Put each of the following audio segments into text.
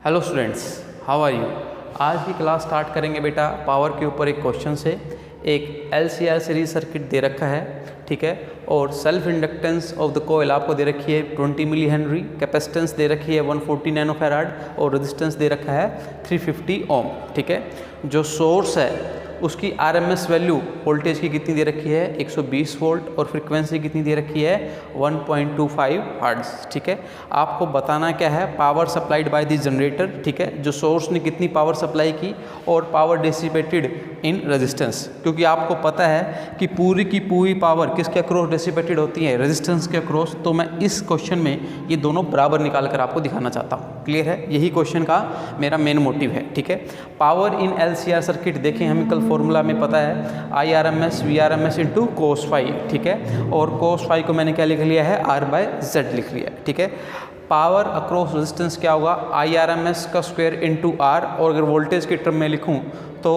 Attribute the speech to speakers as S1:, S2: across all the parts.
S1: Hello students, how are you. आज की class start करेंगे बेटा पावर के ऊपर एक क्वेश्चन से। एक LCR सीरीज सर्किट दे रखा है, ठीक है, और सेल्फ इंडक्टेंस ऑफ द कोयल आपको दे रखी है 20 मिली हेनरी, कैपेसिटेंस दे रखी है 140 नैनो फैराड और रेजिस्टेंस दे रखा है 350 ओम, ठीक है। जो सोर्स है उसकी RMS वैल्यू वोल्टेज की कितनी दे रखी है 120 वोल्ट और फ्रीक्वेंसी कितनी दे रखी है 1.25 हर्ट्ज, ठीक है। आपको बताना क्या है, power supplied by the generator, ठीक है, जो सोर्स ने कितनी पावर सप्लाई की और पावर डिसिपेटेड इन रेजिस्टेंस, क्योंकि आपको पता है कि पूरी की पूरी पावर किसके अक्रॉस डिसिपेटेड होती है, रेजिस्टेंस के अक्रॉस। तो मैं इस क्वेश्चन में ये दोनों बराबर निकाल कर आपको दिखाना चाहता हूँ। क्लियर है, यही क्वेश्चन का मेरा मेन मोटिव है, ठीक है। पावर इन LCR सर्किट देखें, हमें कल फॉर्मूला में पता है IRMS VRMS into cos phi, ठीक है, और cos फाई को मैंने क्या लिख लिया है R/Z लिख लिया है, ठीक है। पावर अक्रॉस रेजिस्टेंस क्या होगा IRMS का स्क्वायर इंटू R, और अगर वोल्टेज के टर्म में लिखूं तो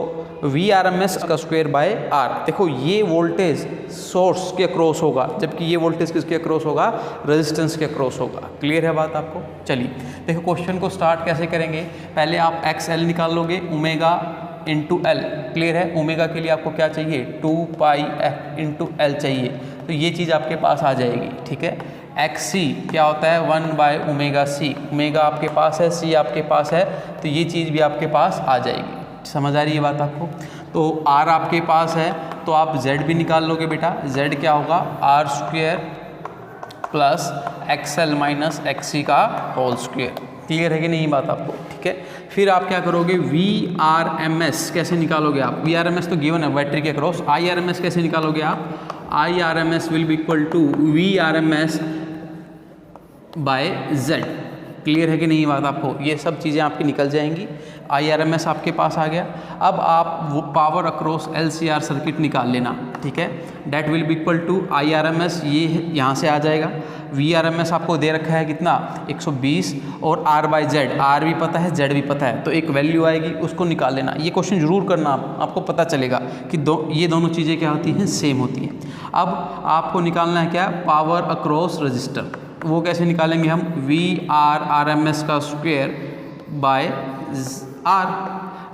S1: VRMS का स्क्वायर बाय R। देखो ये वोल्टेज सोर्स के अक्रॉस होगा, जबकि ये वोल्टेज किसके अक्रॉस होगा, रेजिस्टेंस के अक्रॉस होगा। क्लियर है बात आपको। चलिए देखो क्वेश्चन को स्टार्ट कैसे करेंगे। पहले आप XL निकाल लोगे, ओमेगा इंटू L। क्लियर है, ओमेगा के लिए आपको क्या चाहिए 2 पाई f इंटू L चाहिए, तो ये चीज़ आपके पास आ जाएगी, ठीक है। XC क्या होता है 1/ओमेगा/C, ओमेगा आपके पास है, C आपके पास है, तो ये चीज़ भी आपके पास आ जाएगी। समझ आ रही है बात आपको। तो R आपके पास है तो आप Z भी निकाल लोगे बेटा। Z क्या होगा R² plus XL minus XC का होल स्क्वायर। क्लियर है कि नहीं बात आपको, ठीक है। फिर आप क्या करोगे VRMS कैसे निकालोगे आप, VRMS तो गिवन है बैटरी के अक्रॉस, IRMS कैसे निकालोगे आप, IRMS will be equal to VRMS by Z। Clear है कि नहीं बात आपको, ये सब चीज़ें आपकी निकल जाएंगी। IRMS आपके पास आ गया। अब आप वो पावर अक्रॉस LCR सर्किट निकाल लेना, ठीक है। That will be equal to IRMS, ये यहाँ से आ जाएगा। VRMS आपको दे रखा है कितना 120 और R/Z, R भी पता है Z भी पता है, तो एक वैल्यू आएगी उसको निकाल लेना। ये क्वेश्चन जरूर करना, आपको पता चलेगा कि ये दोनों चीज़ें क्या होती हैं, सेम होती हैं। अब आपको निकालना है क्या, पावर अक्रॉस रजिस्टर। वो कैसे निकालेंगे हम, VRMS का स्क्वायर बाय R।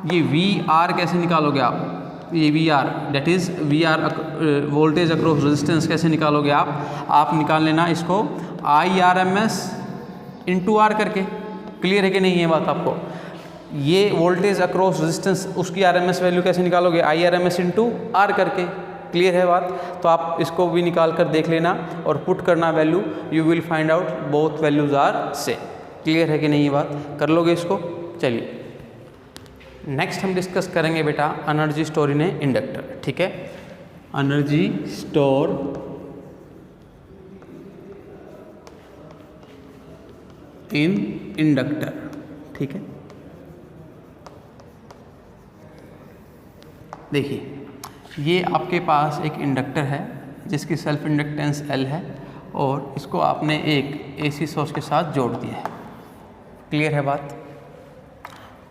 S1: ये VR कैसे निकालोगे आप, ये VR that is VR voltage across resistance कैसे निकालोगे आप निकाल लेना इसको IRMS इंटू R करके। क्लियर है कि नहीं ये बात आपको। ये वोल्टेज अक्रॉस रेजिस्टेंस उसकी RMS वैल्यू कैसे निकालोगे IRMS इंटू R करके। क्लियर है बात, तो आप इसको भी निकाल कर देख लेना और पुट करना value, you will find out both values are same. Clear है कि नहीं ये बात, कर लोगे इसको। चलिए नेक्स्ट हम डिस्कस करेंगे बेटा एनर्जी स्टोर इन इंडक्टर, ठीक है। एनर्जी स्टोर इन इंडक्टर, ठीक है। देखिए ये आपके पास एक इंडक्टर है जिसकी सेल्फ इंडक्टेंस L है और इसको आपने एक AC सोर्स के साथ जोड़ दिया है। क्लियर है बात।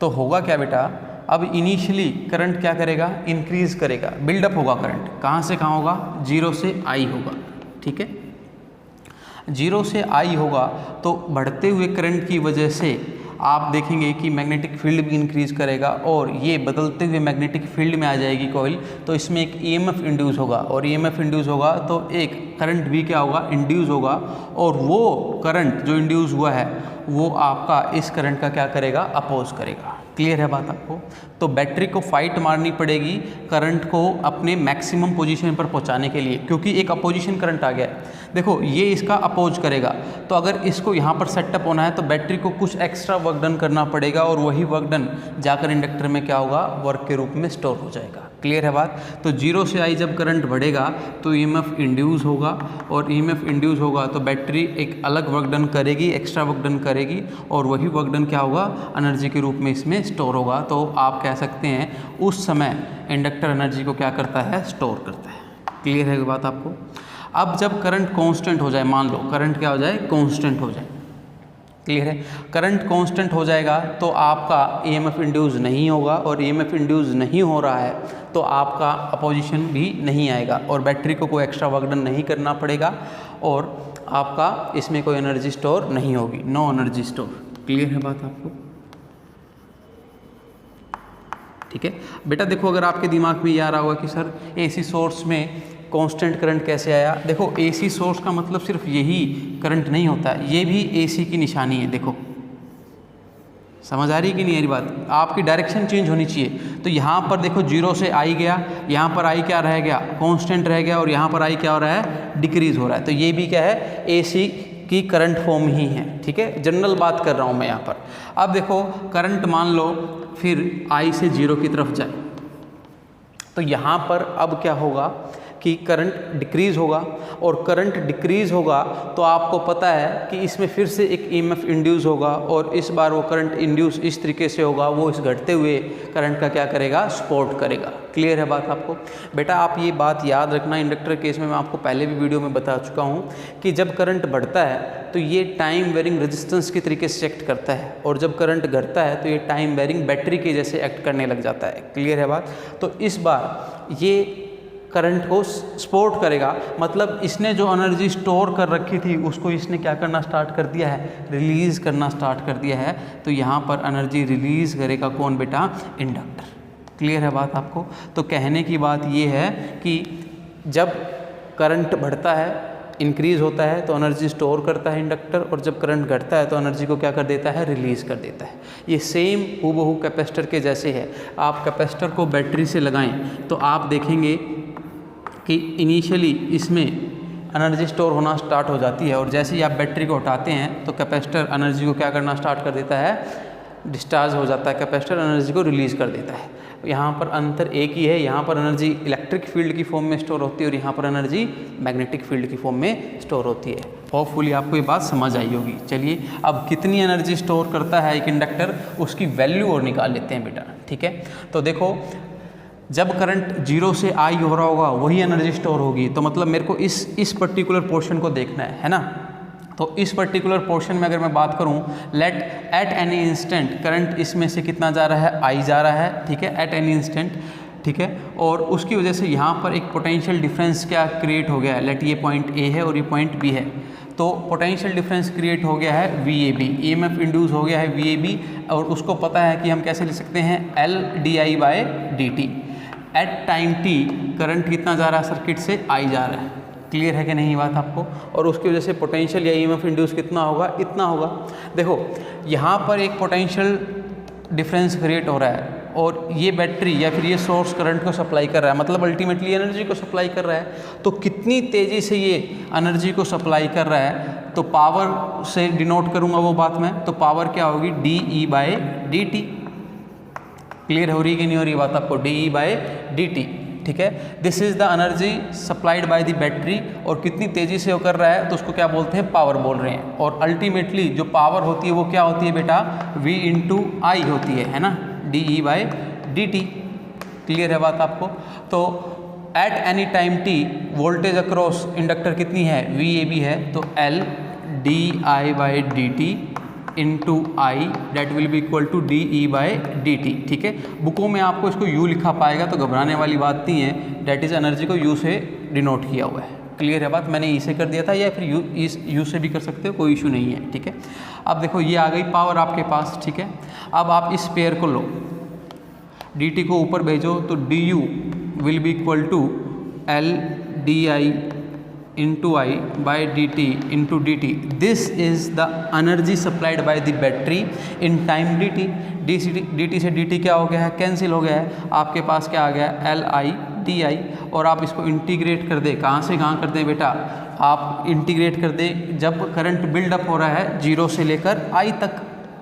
S1: तो होगा क्या बेटा, अब इनिशियली करंट क्या करेगा, इंक्रीज करेगा, बिल्डअप होगा करंट। कहाँ से कहाँ होगा, 0 से I होगा, ठीक है। 0 से I होगा तो बढ़ते हुए करंट की वजह से आप देखेंगे कि मैग्नेटिक फील्ड भी इंक्रीज करेगा और ये बदलते हुए मैग्नेटिक फील्ड में आ जाएगी कॉइल, तो इसमें एक EMF इंड्यूस होगा और EMF इंड्यूस होगा तो एक करंट भी क्या होगा, इंड्यूस होगा, और वो करंट जो इंड्यूस हुआ है वो आपका इस करंट का क्या करेगा, अपोज करेगा। क्लियर है बात आपको। तो बैटरी को फाइट मारनी पड़ेगी करंट को अपने मैक्सिमम पोजीशन पर पहुंचाने के लिए, क्योंकि एक अपोजिशन करंट आ गया है। देखो ये इसका अपोज करेगा, तो अगर इसको यहाँ पर सेटअप होना है तो बैटरी को कुछ एक्स्ट्रा वर्क डन करना पड़ेगा और वही वर्क डन जाकर इंडक्टर में क्या होगा, वर्क के रूप में स्टोर हो जाएगा। क्लियर है बात। तो 0 से I जब करंट बढ़ेगा तो EMF इंड्यूस होगा और EMF इंड्यूस होगा तो बैटरी एक अलग वर्क डन करेगी, एक्स्ट्रा वर्क डन करेगी, और वही वर्क डन क्या होगा, एनर्जी के रूप में इसमें स्टोर होगा। तो आप कह सकते हैं उस समय इंडक्टर एनर्जी को क्या करता है, स्टोर करता है। क्लियर है बात आपको। अब जब करंट कांस्टेंट हो जाए, मान लो करंट क्या हो जाए, कांस्टेंट हो जाए। क्लियर है, करंट कांस्टेंट हो जाएगा तो आपका EMF इंड्यूस नहीं होगा, और EMF इंड्यूस नहीं हो रहा है तो आपका अपोजिशन भी नहीं आएगा और बैटरी को कोई एक्स्ट्रा वर्क डन नहीं करना पड़ेगा और आपका इसमें कोई एनर्जी स्टोर नहीं होगी, नो एनर्जी स्टोर। क्लियर है बात आपको। ठीक है बेटा। देखो अगर आपके दिमाग में ये आ रहा होगा कि सर AC सोर्स में कांस्टेंट करंट कैसे आया, देखो AC सोर्स का मतलब सिर्फ यही करंट नहीं होता, ये भी AC की निशानी है। देखो समझ आ रही कि नहीं आ रही बात, आपकी डायरेक्शन चेंज होनी चाहिए। तो यहाँ पर देखो 0 से I गया, यहाँ पर I क्या रह गया, कांस्टेंट रह गया, और यहाँ पर I क्या हो रहा है, डिक्रीज हो रहा है। तो ये भी क्या है, AC की करंट फॉर्म ही है। ठीक है, जनरल बात कर रहा हूँ मैं यहाँ पर। अब देखो करंट मान लो फिर I से 0 की तरफ जाए, तो यहाँ पर अब क्या होगा कि करंट डिक्रीज़ होगा, और करंट डिक्रीज़ होगा तो आपको पता है कि इसमें फिर से एक EMF इंड्यूस होगा, और इस बार वो करंट इंड्यूस इस तरीके से होगा, वो इस घटते हुए करंट का क्या करेगा, सपोर्ट करेगा। क्लियर है बात आपको? बेटा आप ये बात याद रखना, इंडक्टर केस में मैं आपको पहले भी वीडियो में बता चुका हूँ कि जब करंट बढ़ता है तो ये टाइम वेरिंग रेजिस्टेंस के तरीके से एक्ट करता है, और जब करंट घटता है तो ये टाइम वेरिंग बैटरी के जैसे एक्ट करने लग जाता है। क्लियर है बात? तो इस बार ये करंट को सपोर्ट करेगा, मतलब इसने जो एनर्जी स्टोर कर रखी थी उसको इसने क्या करना स्टार्ट कर दिया है, रिलीज़ करना स्टार्ट कर दिया है। तो यहाँ पर एनर्जी रिलीज़ करेगा कौन बेटा, इंडक्टर। क्लियर है बात आपको? तो कहने की बात ये है कि जब करंट बढ़ता है, इंक्रीज़ होता है, तो एनर्जी स्टोर करता है इंडक्टर, और जब करंट घटता है तो एनर्जी को क्या कर देता है, रिलीज़ कर देता है। ये सेम हूबहू कैपेसिटर के जैसे है। आप कैपेसिटर को बैटरी से लगाएं तो आप देखेंगे कि इनिशियली इसमें एनर्जी स्टोर होना स्टार्ट हो जाती है, और जैसे ही आप बैटरी को हटाते हैं तो कैपेसिटर एनर्जी को क्या करना स्टार्ट कर देता है, डिस्चार्ज हो जाता है, कैपेसिटर एनर्जी को रिलीज़ कर देता है। यहाँ पर अंतर एक ही है, यहाँ पर एनर्जी इलेक्ट्रिक फील्ड की फॉर्म में स्टोर होती है, और यहाँ पर एनर्जी मैग्नेटिक फील्ड की फॉर्म में स्टोर होती है। होपफुली आपको ये बात समझ आई होगी। चलिए अब कितनी एनर्जी स्टोर करता है एक इंडक्टर, उसकी वैल्यू और निकाल लेते हैं बेटा। ठीक है, तो देखो जब करंट 0 से I हो रहा होगा वही एनर्जी स्टोर होगी, तो मतलब मेरे को इस पर्टिकुलर पोर्शन को देखना है ना। तो इस पर्टिकुलर पोर्शन में अगर मैं बात करूं, let at any instant current इसमें से कितना जा रहा है, I जा रहा है। ठीक है, एट एनी इंस्टेंट। ठीक है, और उसकी वजह से यहाँ पर एक पोटेंशियल डिफरेंस क्या क्रिएट हो गया है, लेट ये पॉइंट A है और ये पॉइंट B है, तो पोटेंशियल डिफरेंस क्रिएट हो गया है VAB, EMF इंड्यूस हो गया है VAB, और उसको पता है कि हम कैसे लिख सकते हैं, LdI/dt। At time t current कितना जा रहा है सर्किट से, I जा रहा है। क्लियर है कि नहीं बात आपको? और उसकी वजह से पोटेंशियल या EMF इंड्यूस कितना होगा, इतना होगा। देखो यहाँ पर एक पोटेंशियल डिफरेंस क्रिएट हो रहा है, और ये बैटरी या फिर ये सोर्स करंट को सप्लाई कर रहा है, मतलब अल्टीमेटली एनर्जी को सप्लाई कर रहा है। तो कितनी तेज़ी से ये एनर्जी को सप्लाई कर रहा है, तो पावर से डिनोट करूँगा वो बात में, तो पावर क्या होगी, dE/dt। क्लियर हो रही कि नहीं हो रही बात आपको, dE/dt। ठीक है, this is the energy supplied by the battery, और कितनी तेज़ी से वो कर रहा है तो उसको क्या बोलते हैं, पावर बोल रहे हैं। और अल्टीमेटली जो पावर होती है वो क्या होती है बेटा, V/I होती है ना, dE/dt। क्लियर है बात आपको? तो at any time t voltage across inductor कितनी है, VAB है, तो LdI/dt into I that will be equal to dE/dt। ठीक है, बुकों में आपको इसको U लिखा पाएगा तो घबराने वाली बात नहीं है, डेट इज एनर्जी को U से डिनोट किया हुआ है। क्लियर है बात? मैंने E से कर दिया था, या फिर U से भी कर सकते हो, कोई इशू नहीं है। ठीक है, अब देखो ये आ गई पावर आपके पास। ठीक है, अब आप इस पेयर को लो, dt को ऊपर भेजो, तो du will be equal to LdI into I/dt into dt. This is the energy supplied by the battery in time dt. dt से dt क्या हो गया है, कैंसिल हो गया है, आपके पास क्या आ गया, LI/dI। और आप इसको इंटीग्रेट कर दे, कहाँ से कहाँ कर दें बेटा, आप इंटीग्रेट कर दें जब करंट बिल्डअप हो रहा है 0 से लेकर I तक।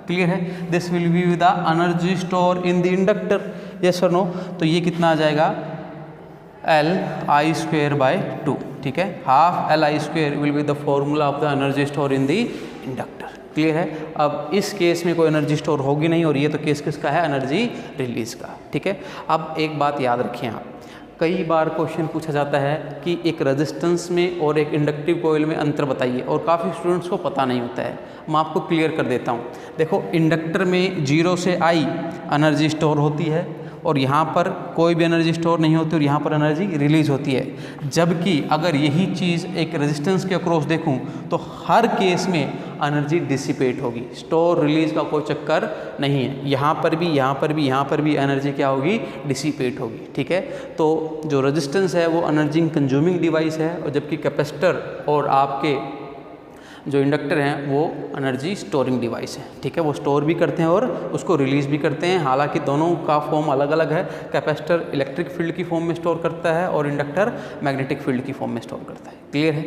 S1: क्लियर है? This will be the energy store in the inductor, yes और नो। तो ये कितना आ जाएगा, Li²/2। ठीक है, half Li² will be the formula of the energy store in the inductor. Clear है? अब इस केस में कोई एनर्जी स्टोर होगी नहीं, और ये तो केस किसका है, एनर्जी रिलीज का। ठीक है, अब एक बात याद रखिए आप, कई बार क्वेश्चन पूछा जाता है कि एक रेजिस्टेंस में और एक इंडक्टिव कॉइल में अंतर बताइए, और काफ़ी स्टूडेंट्स को पता नहीं होता है। मैं आपको क्लियर कर देता हूँ। देखो इंडक्टर में 0 से I एनर्जी स्टोर होती है, और यहाँ पर कोई भी एनर्जी स्टोर नहीं होती और यहाँ पर एनर्जी रिलीज होती है। जबकि अगर यही चीज़ एक रेजिस्टेंस के अक्रॉस देखूँ तो हर केस में एनर्जी डिसिपेट होगी, स्टोर रिलीज का कोई चक्कर नहीं है। यहाँ पर भी, यहाँ पर भी, यहाँ पर भी एनर्जी क्या होगी, डिसिपेट होगी। ठीक है, तो जो रेजिस्टेंस है वो एनर्जी कंज्यूमिंग डिवाइस है, और जबकि कैपेसिटर और आपके जो इंडक्टर हैं वो एनर्जी स्टोरिंग डिवाइस है। ठीक है, वो स्टोर भी करते हैं और उसको रिलीज़ भी करते हैं। हालांकि दोनों का फॉर्म अलग अलग है। कैपेसिटर इलेक्ट्रिक फील्ड की फॉर्म में स्टोर करता है और इंडक्टर मैग्नेटिक फील्ड की फॉर्म में स्टोर करता है। क्लियर है?